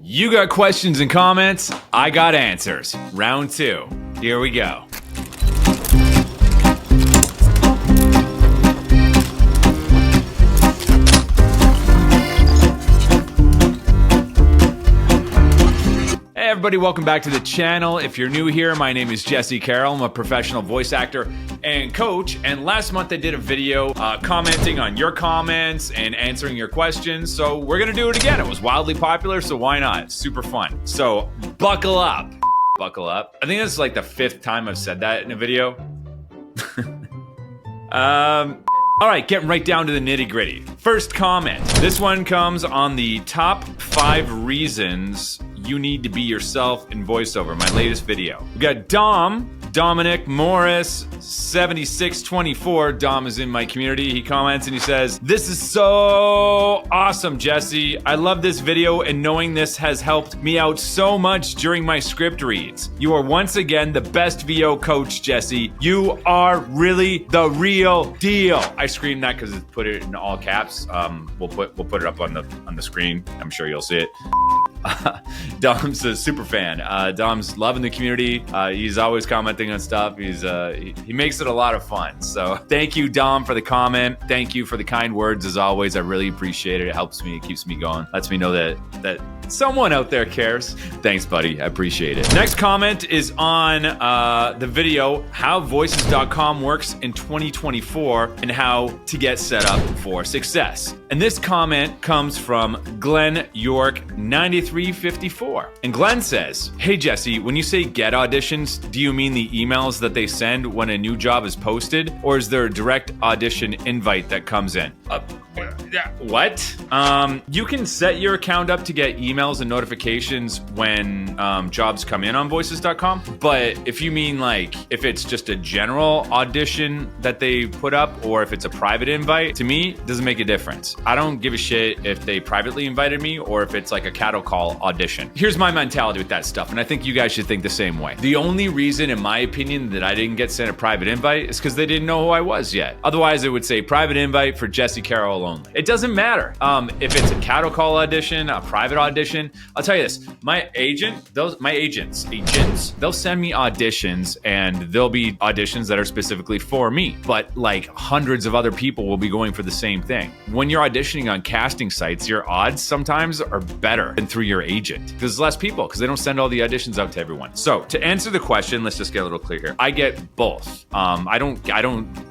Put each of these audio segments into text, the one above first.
You got questions and comments, I got answers. Round 2. Here we go. Hey everybody, welcome back to the channel. If you're new here, my name is Jesse Carroll. I'm a professional voice actor and coach. And last month I did a video commenting on your comments and answering your questions. So we're gonna do it again. It was wildly popular, so why not? It's super fun. So buckle up. Buckle up. I think that's like the 5th time I've said that in a video. All right, getting right down to the nitty gritty. First comment. This one comes on the top 5 reasons you need to be yourself in voiceover, my latest video. We got Dominic Morris 7624. Dom is in my community. He comments and he says, "This is so awesome, Jesse. I love this video and knowing this has helped me out so much during my script reads. You are once again the best VO coach, Jesse. You are really the real deal." I screamed that because it put it in all caps. We'll put it up on the screen. I'm sure you'll see it. Dom's a super fan. Dom's loving the community. He's always commenting on stuff. He makes it a lot of fun. So thank you, Dom, for the comment. Thank you for the kind words as always. I really appreciate it. It helps me. It keeps me going. Lets me know that someone out there cares. Thanks, buddy. I appreciate it. Next comment is on the video, how voices.com works in 2024 and how to get set up for success. And this comment comes from Glenn York 9354. And Glenn says, "Hey Jesse, when you say get auditions, do you mean the emails that they send when a new job is posted? Or is there a direct audition invite that comes in?" What? You can set your account up to get emails and notifications when jobs come in on voices.com. But if you mean like if it's just a general audition that they put up or if it's a private invite, to me, it doesn't make a difference. I don't give a shit if they privately invited me or if it's like a cattle call audition. Here's my mentality with that stuff, and I think you guys should think the same way. The only reason, in my opinion, that I didn't get sent a private invite is because they didn't know who I was yet. Otherwise, it would say private invite for Jesse Carroll only. It doesn't matter. If it's a cattle call audition, a private audition, I'll tell you this, my agents, they'll send me auditions and there'll be auditions that are specifically for me, but like hundreds of other people will be going for the same thing. When you're auditioning on casting sites, your odds sometimes are better than through your agent because there's less people because they don't send all the auditions out to everyone. So to answer the question, let's just get a little clear here. I get both. I don't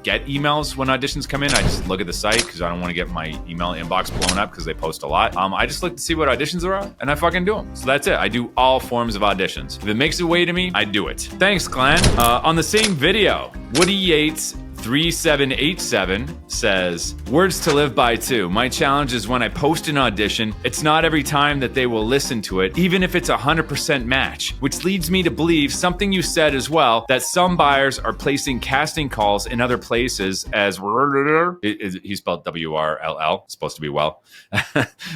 get emails when auditions come in. I just look at the site because I don't want to get my email inbox blown up because they post a lot. I just look to see what auditions are on and I fucking do them. So that's it. I do all forms of auditions. If it makes its way to me, I do it. Thanks, Glenn. On the same video, Woody Yates 3787 says, "Words to live by too. My challenge is when I post an audition, it's not every time that they will listen to it, even if it's 100% match, which leads me to believe something you said as well, that some buyers are placing casting calls in other places as," he spelled WRLL, supposed to be well.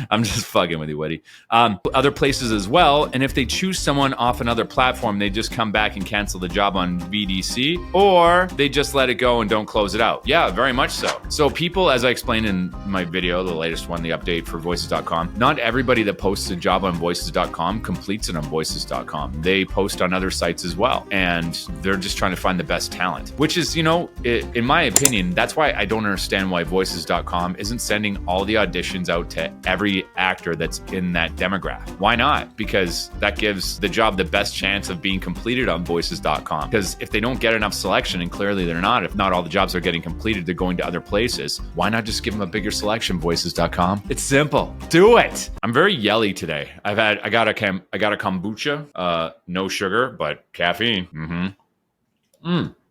I'm just fucking with you, Woody. "Other places as well, and if they choose someone off another platform, they just come back and cancel the job on VDC, or they just let it go and don't close it out." Yeah, very much so. So people, as I explained in my video, the latest one, the update for voices.com, not everybody that posts a job on voices.com completes it on voices.com. They post on other sites as well. And they're just trying to find the best talent, which is, in my opinion, that's why I don't understand why voices.com isn't sending all the auditions out to every actor that's in that demographic. Why not? Because that gives the job the best chance of being completed on voices.com. Because if they don't get enough selection, and clearly they're not, if not all the jobs are getting completed, they're going to other places. Why not just give them a bigger selection, voices.com? It's simple. Do it. I'm very yelly today. I got a kombucha, no sugar, but caffeine.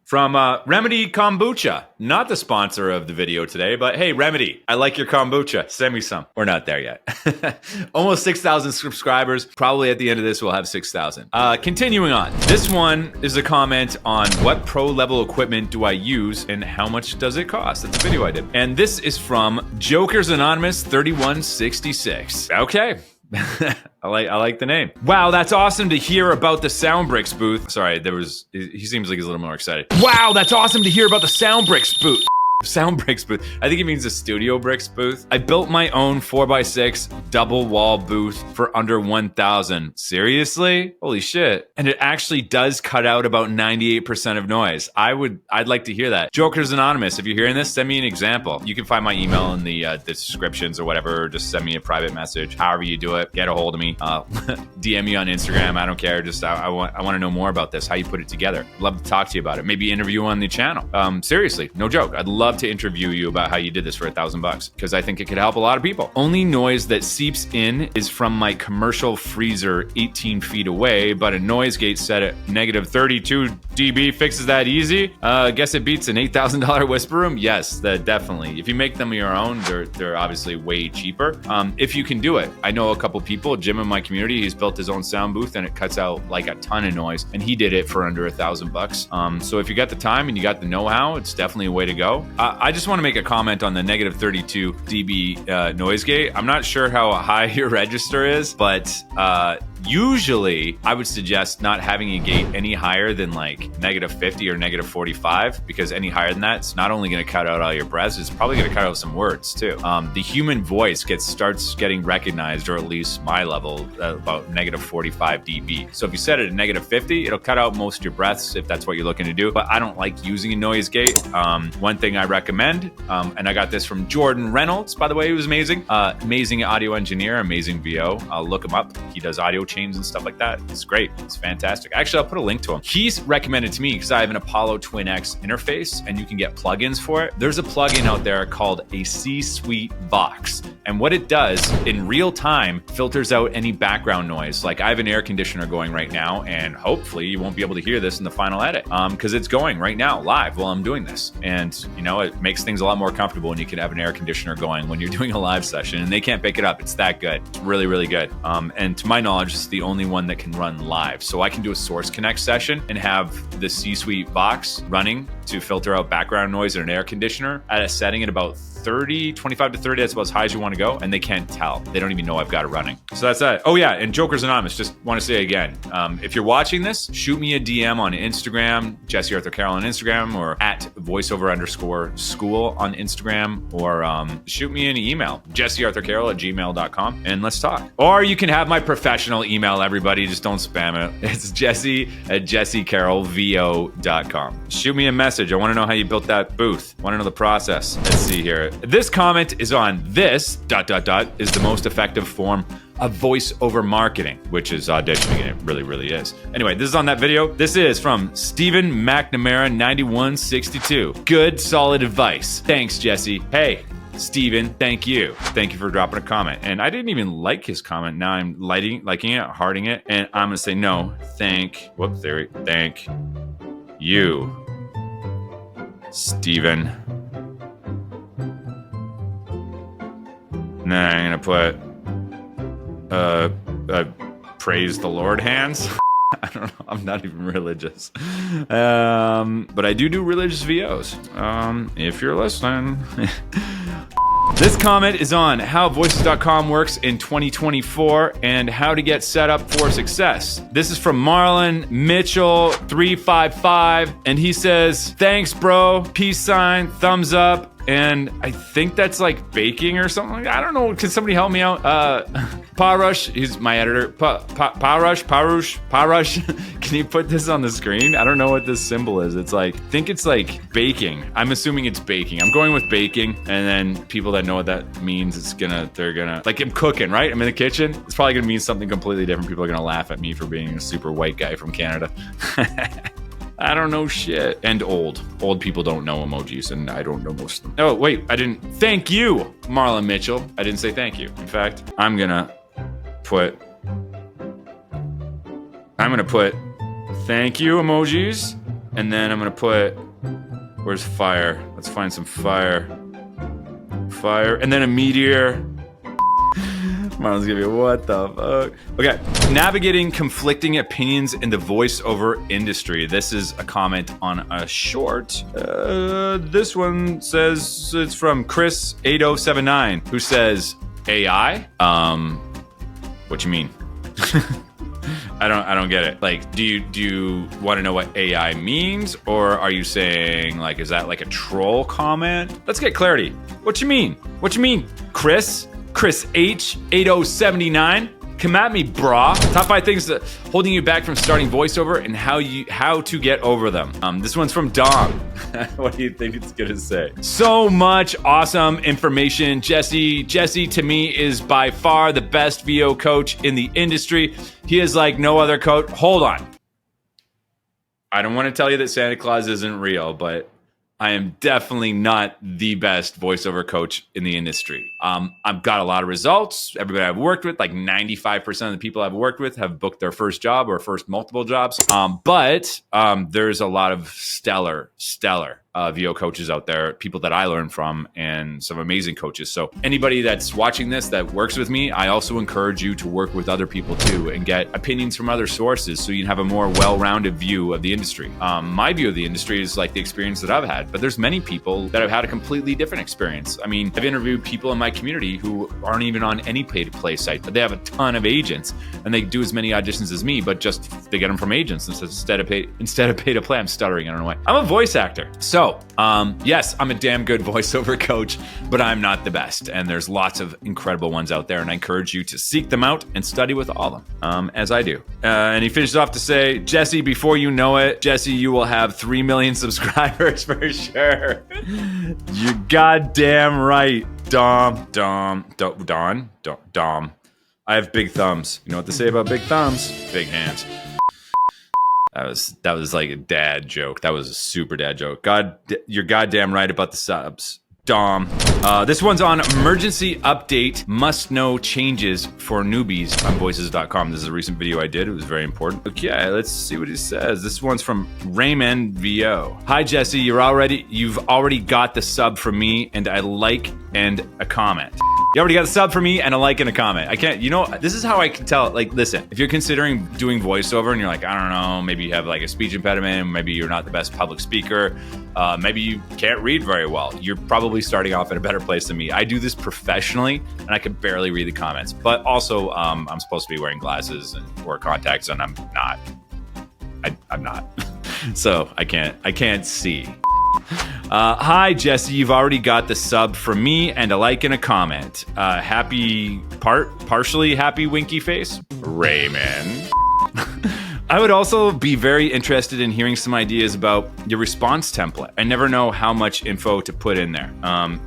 From Remedy Kombucha, not the sponsor of the video today, but hey, Remedy, I like your kombucha. Send me some. We're not there yet. Almost 6,000 subscribers. Probably at the end of this, we'll have 6,000. Continuing on. This one is a comment on what pro level equipment do I use and how much does it cost? That's a video I did. And this is from Jokers Anonymous 3166. Okay. I like the name. Wow, that's awesome to hear about the Soundbricks booth. Sorry, he seems like he's a little more excited. Wow, that's awesome to hear about the Soundbricks booth. Sound bricks booth. I think it means a studio bricks booth. I built my own 4x6 double wall booth for under 1,000. Seriously? Holy shit. And it actually does cut out about 98% of noise. I'd like to hear that. Jokers Anonymous, if you're hearing this, send me an example. You can find my email in the descriptions or whatever, or just send me a private message. However you do it, get a hold of me. DM me on Instagram. I don't care. Just I want to know more about this, how you put it together. Love to talk to you about it. Maybe interview on the channel. Seriously, no joke. I'd love to interview you about how you did this for $1,000 because I think it could help a lot of people. Only noise that seeps in is from my commercial freezer 18 feet away, but a noise gate set at negative 32 dB fixes that easy. Guess it beats an $8,000 whisper room. Yes, that definitely. If you make them your own, they're obviously way cheaper. If you can do it. I know a couple people, Jim in my community, he's built his own sound booth and it cuts out like a ton of noise, and he did it for under $1,000. So if you got the time and you got the know-how, it's definitely a way to go. I just want to make a comment on the negative 32 dB noise gate. I'm not sure how high your register is, but usually I would suggest not having a gate any higher than like negative 50 or negative 45, because any higher than that, it's not only going to cut out all your breaths, it's probably going to cut out some words too. The human voice starts getting recognized, or at least my level, about negative 45 dB. So if you set it at negative 50, it'll cut out most of your breaths if that's what you're looking to do. But I don't like using a noise gate. One thing I recommend, and I got this from Jordan Reynolds, by the way, he was amazing. Amazing audio engineer, amazing VO. I'll look him up. He does audio chains and stuff like that. It's great. It's fantastic. Actually, I'll put a link to him. He's recommended to me because I have an Apollo Twin X interface and you can get plugins for it. There's a plugin out there called a C-Suite Box. And what it does in real time filters out any background noise. Like I have an air conditioner going right now, and hopefully you won't be able to hear this in the final edit because it's going right now live while I'm doing this. And you know, it makes things a lot more comfortable when you can have an air conditioner going when you're doing a live session and they can't pick it up. It's that good. It's really, really good. And to my knowledge, it's the only one that can run live. So I can do a Source Connect session and have the C-Suite Box running to filter out background noise in an air conditioner at a setting at about 25 to 30, that's about as high as you want to go, and they can't tell. They don't even know I've got it running. So that's that. Oh yeah, and Jokers Anonymous, just want to say again, if you're watching this, shoot me a DM on Instagram, Jesse Arthur Carroll on Instagram, or at VoiceOver_school on Instagram, or shoot me an email, jessearthurcarroll@gmail.com, and let's talk. Or you can have my professional email, everybody, just don't spam it. It's jesse@jessecarrollvo.com. Shoot me a message. I want to know how you built that booth. I want to know the process. Let's see here. This comment is on this ... is the most effective form of voiceover marketing, which is auditioning. It really, really is. Anyway, this is on that video. This is from Stephen McNamara 9162. Good, solid advice. Thanks, Jesse. Hey, Steven, thank you. Thank you for dropping a comment. And I didn't even like his comment. Now I'm liking it, hearting it, and I'm gonna say no. Thank you, Steven. Then I'm gonna put praise the Lord hands. I don't know. I'm not even religious, but I do religious VOs. If you're listening. This comment is on how voices.com works in 2024 and how to get set up for success. This is from Marlon Mitchell 355, and he says, "Thanks, bro. Peace sign, thumbs up." And I think that's like baking or something like that. I don't know. Can somebody help me out? Parush, he's my editor. Parush. Can you put this on the screen? I don't know what this symbol is. It's like, I think it's like baking. I'm assuming it's baking. I'm going with baking. And then people that know what that means, they're gonna, like I'm cooking, right? I'm in the kitchen. It's probably gonna mean something completely different. People are gonna laugh at me for being a super white guy from Canada. I don't know shit. And old. Old people don't know emojis, and I don't know most of them. Oh, wait, I didn't. Thank you, Marlon Mitchell. I didn't say thank you. In fact, I'm gonna put thank you emojis, and then I'm gonna put, where's fire? Let's find some fire. Fire, and then a meteor. Marlon's gonna be, what the fuck? Okay, navigating conflicting opinions in the voiceover industry. This is a comment on a short. This one says, it's from Chris8079, who says, AI? What you mean? I don't get it. Like, do you want to know what AI means, or are you saying like, is that like a troll comment? Let's get clarity. What you mean? What you mean, Chris H 8079? Come at me, brah. Top 5 things that holding you back from starting voiceover and how to get over them. This one's from Dom. What do you think it's gonna say? So much awesome information, Jesse. Jesse to me is by far the best VO coach in the industry. He is like no other coach. Hold on. I don't want to tell you that Santa Claus isn't real, but I am definitely not the best voiceover coach in the industry. I've got a lot of results. Everybody I've worked with, like 95% of the people I've worked with have booked their first job or first multiple jobs. But there's a lot of stellar VO coaches out there, people that I learn from, and some amazing coaches. So anybody that's watching this that works with me, I also encourage you to work with other people too and get opinions from other sources so you can have a more well-rounded view of the industry. My view of the industry is like the experience that I've had, but there's many people that have had a completely different experience. I mean, I've interviewed people in my community who aren't even on any pay-to-play site, but they have a ton of agents and they do as many auditions as me, but just they get them from agents instead of pay-to-play. I'm stuttering, I don't know why. I'm a voice actor. So, yes, I'm a damn good voiceover coach, but I'm not the best. And there's lots of incredible ones out there, and I encourage you to seek them out and study with all of them, as I do. And he finishes off to say, Jesse, before you know it, Jesse, you will have 3 million subscribers for sure. You're goddamn right, Dom. I have big thumbs. You know what they say about big thumbs? Big hands. That was like a dad joke. That was a super dad joke. You're goddamn right about the subs, Dom. This one's on emergency update, must know changes for newbies on voices.com. This is a recent video I did. It was very important. Okay, let's see what he says. This one's from Raymond VO. Hi, Jesse. You've already got the sub from me and a like and a comment. You already got a sub for me and a like and a comment. This is how I can tell. Like, listen, if you're considering doing voiceover and you're like, I don't know, maybe you have like a speech impediment, maybe you're not the best public speaker, maybe you can't read very well, you're probably starting off in a better place than me. I do this professionally and I can barely read the comments, but also I'm supposed to be wearing glasses and wear contacts and I'm not. I'm not. So I can't see. Hi, Jesse. You've already got the sub from me and a like and a comment. Partially happy winky face, Raymond. I would also be very interested in hearing some ideas about your response template. I never know how much info to put in there.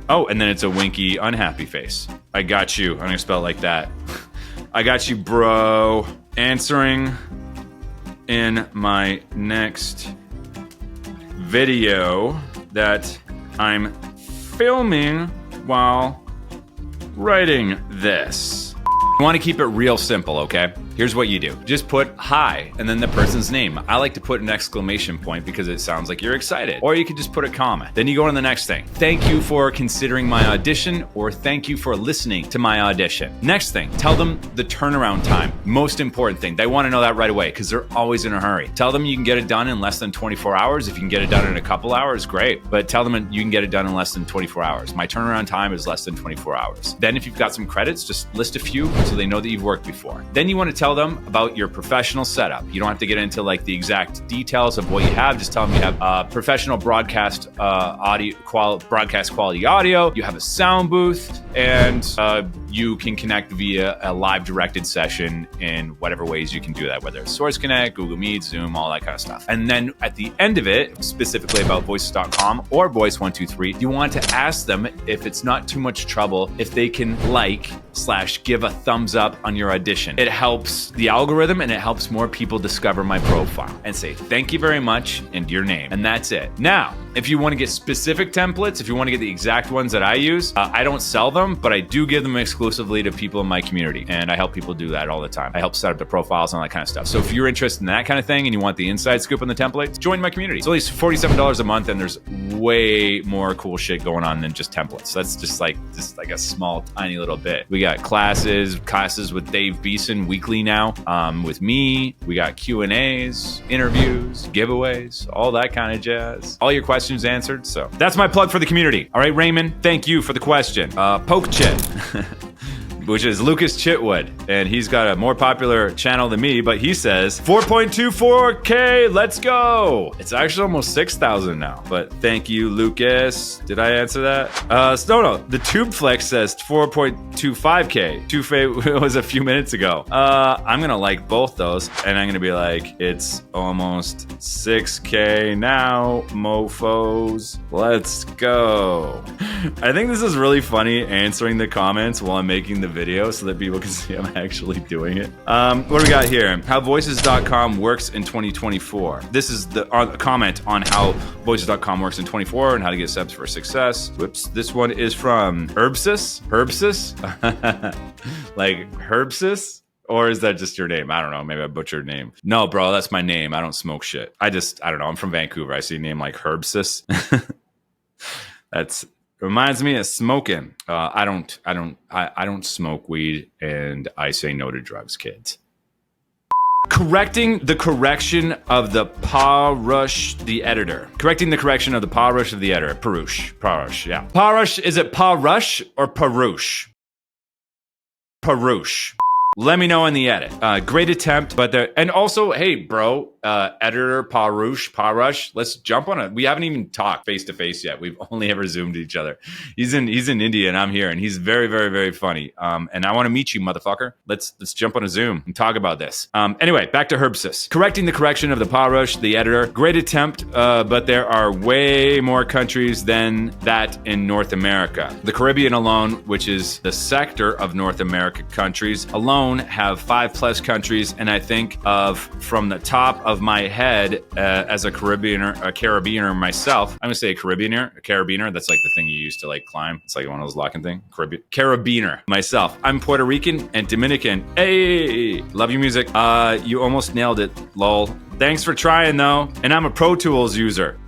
Oh, and then it's a winky unhappy face. I got you. I'm gonna spell it like that. I got you, bro. Answering in my next video that I'm filming while writing this. You want to keep it real simple, okay? Here's what you do. Just put hi and then the person's name. I like to put an exclamation point because it sounds like you're excited. Or you could just put a comment. Then you go on to the next thing. Thank you for considering my audition, or thank you for listening to my audition. Next thing, tell them the turnaround time. Most important thing. They want to know that right away because they're always in a hurry. Tell them you can get it done in less than 24 hours. If you can get it done in a couple hours, great. But tell them you can get it done in less than 24 hours. My turnaround time is less than 24 hours. Then if you've got some credits, just list a few so they know that you've worked before. Then you want to tell them about your professional setup. You don't have to get into like the exact details of what you have. Just tell them you have professional broadcast broadcast quality audio. You have a sound booth, and you can connect via a live directed session in whatever ways you can do that, whether it's Source Connect, Google Meet, Zoom, all that kind of stuff. And then at the end of it, specifically about voices.com or Voice123, you want to ask them if it's not too much trouble if they can give a thumbs up on your audition. It helps the algorithm and it helps more people discover my profile, and say thank you very much and your name, and that's it. Now, if you want to get specific templates, if you want to get the exact ones that I use, I don't sell them, but I do give them exclusively to people in my community, and I help people do that all the time. I help set up the profiles and all that kind of stuff. So if you're interested in that kind of thing and you want the inside scoop on the templates, join my community. It's only $47 a month, and there's way more cool shit going on than just templates. So that's just like a small, tiny little bit. We got classes with Dave Beeson weekly now, with me. We got Q&As, interviews, giveaways, all that kind of jazz. All your questions answered. So that's my plug for the community. All right, Raymond, thank you for the question. Poke Chit. which is Lucas Chitwood. And he's got a more popular channel than me, but he says 4.24K, let's go. It's actually almost 6,000 now, but thank you, Lucas. Did I answer that? No, the Tube Flex says 4.25K. Tufe was a few minutes ago. I'm gonna like both those, and I'm gonna be like, it's almost 6K now, mofos. Let's go. I think this is really funny answering the comments while I'm making the video so that people can see I'm actually doing it. What do we got here? How voices.com works in 2024. This is the comment on how voices.com works in 24 and how to get subs for success. Whoops. This one is from Herbsis? Like Herbsis? Or is that just your name? I don't know. Maybe I butchered your name. No, bro, that's my name. I don't smoke shit. I don't know. I'm from Vancouver. I see a name like Herbsis. That's reminds me of smoking. I don't smoke weed, and I say no to drugs, kids. Correcting the correction of the Parush, the editor. Correcting the correction of the Parush of the editor. Parush, yeah. Parush, is it Parush or Parush? Parush. Let me know in the edit. Great attempt, but and also, hey, bro, editor Parush, let's jump on it. We haven't even talked face to face yet. We've only ever zoomed each other. He's in India and I'm here, and he's very, very, very funny. And I want to meet you, motherfucker. Let's jump on a Zoom and talk about this. Anyway, back to Herbsis. Correcting the correction of the Parush, the editor. Great attempt, but there are way more countries than that in North America. The Caribbean alone, which is the sector of North America countries alone, have 5+ countries, and I think from the top of my head as a Caribbeaner myself, I'm gonna say a Carabiner. That's like the thing you use to like climb. It's like one of those locking things. Carabiner. Myself. I'm Puerto Rican and Dominican. Hey, love your music. You almost nailed it. Lol. Thanks for trying though. And I'm a Pro Tools user.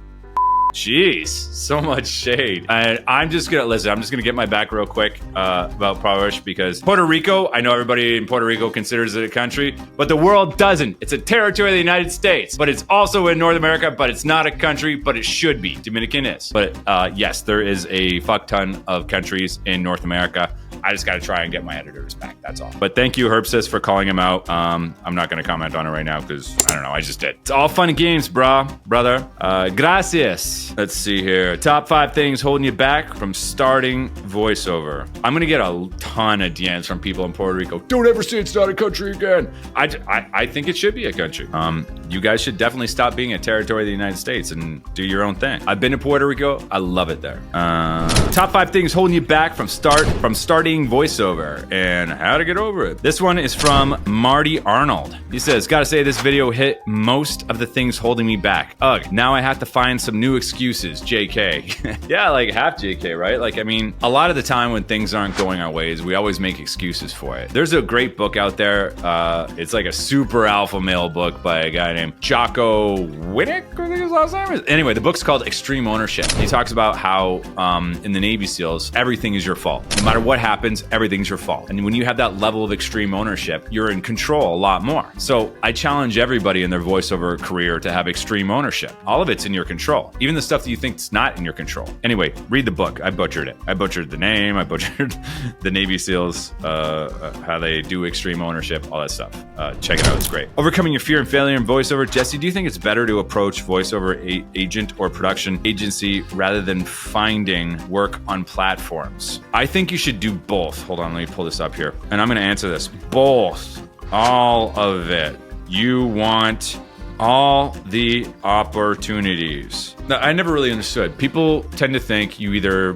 Jeez, so much shade. I'm just gonna get my back real quick about Parush, because Puerto Rico, I know everybody in Puerto Rico considers it a country, but the world doesn't. It's a territory of the United States, but it's also in North America, but it's not a country, but it should be. Dominican is. But yes, there is a fuck ton of countries in North America. I just got to try and get my editors back. That's all. But thank you, Herbsis, for calling him out. I'm not going to comment on it right now because I don't know. I just did. It's all fun and games, brother. Gracias. Let's see here. Top 5 things holding you back from starting voiceover. I'm going to get a ton of DMs from people in Puerto Rico. Don't ever say it's not a country again. I think it should be a country. You guys should definitely stop being a territory of the United States and do your own thing. I've been to Puerto Rico. I love it there. Top 5 things holding you back from starting voiceover and how to get over it. This one is from Marty Arnold. He says, gotta say this video hit most of the things holding me back. Ugh, now I have to find some new excuses, JK. Yeah, like half JK, right? Like, I mean, a lot of the time when things aren't going our ways, we always make excuses for it. There's a great book out there. It's like a super alpha male book by a guy named Jocko Willink, I think his last name is. Anyway, the book's called Extreme Ownership. He talks about how in the Navy SEALs, everything is your fault. No matter what happens, everything's your fault. And when you have that level of extreme ownership, you're in control a lot more. So I challenge everybody in their voiceover career to have extreme ownership. All of it's in your control. Even the stuff that you think is not in your control. Anyway, read the book. I butchered it. I butchered the name. I butchered the Navy SEALs, how they do extreme ownership, all that stuff. Check it out. It's great. Overcoming your fear and failure in voiceover. Jesse, do you think it's better to approach voiceover agent or production agency rather than finding work on platforms? I think you should do both. Hold on, let me pull this up here. And I'm going to answer this. Both. All of it. You want all the opportunities. Now, I never really understood. People tend to think you either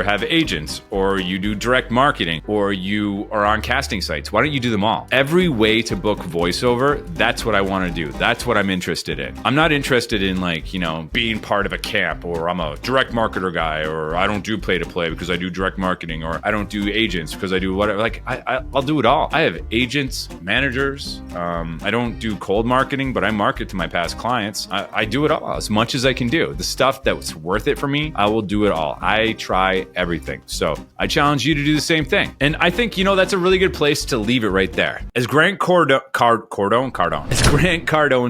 have agents, or you do direct marketing, or you are on casting sites. Why don't you do them all? Every way to book voiceover, that's what I want to do. That's what I'm interested in. I'm not interested in, like, you know, being part of a camp, or I'm a direct marketer guy, or I don't do play to play because I do direct marketing, or I don't do agents because I do whatever. Like, I'll do it all. I have agents, managers. I don't do cold marketing, but I market to my past clients. I do it all as much as I can do. The stuff that's worth it for me, I will do it all. I try everything. So I challenge you to do the same thing. And I think, you know, that's a really good place to leave it right there. As Grant Cardone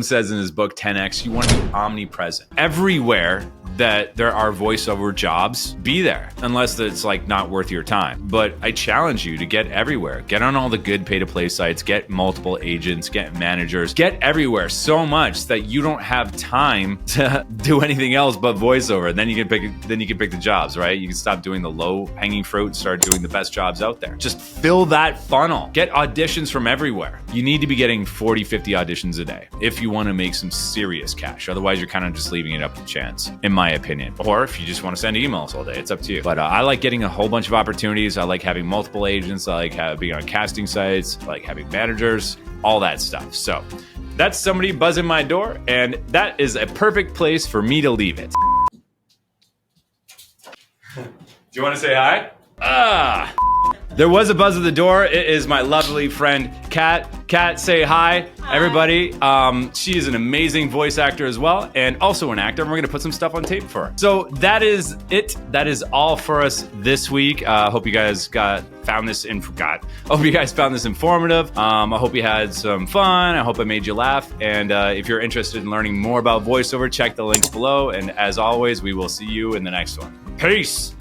says in his book 10X, you want to be omnipresent. Everywhere that there are voiceover jobs, be there, unless it's like not worth your time. But I challenge you to get everywhere. Get on all the good pay-to-play sites, get multiple agents, get managers, get everywhere so much that you don't have time to do anything else but voiceover. And then you can pick the jobs, right? You can stop doing the low-hanging fruit and start doing the best jobs out there. Just fill that funnel. Get auditions from everywhere. You need to be getting 40, 50 auditions a day if you want to make some serious cash. Otherwise, you're kind of just leaving it up to chance, in my opinion. Or if you just want to send emails all day, it's up to you. But I like getting a whole bunch of opportunities. I like having multiple agents. I like being on casting sites. I like having managers, all that stuff. So that's somebody buzzing my door, and that is a perfect place for me to leave it. Do you want to say hi? There was a buzz at the door. It is my lovely friend, Kat. Kat, say hi, everybody. She is an amazing voice actor as well, and also an actor, and we're gonna put some stuff on tape for her. So that is it. That is all for us this week. Hope you guys found this informative. I hope you had some fun. I hope I made you laugh. And if you're interested in learning more about voiceover, check the links below. And as always, we will see you in the next one. Peace.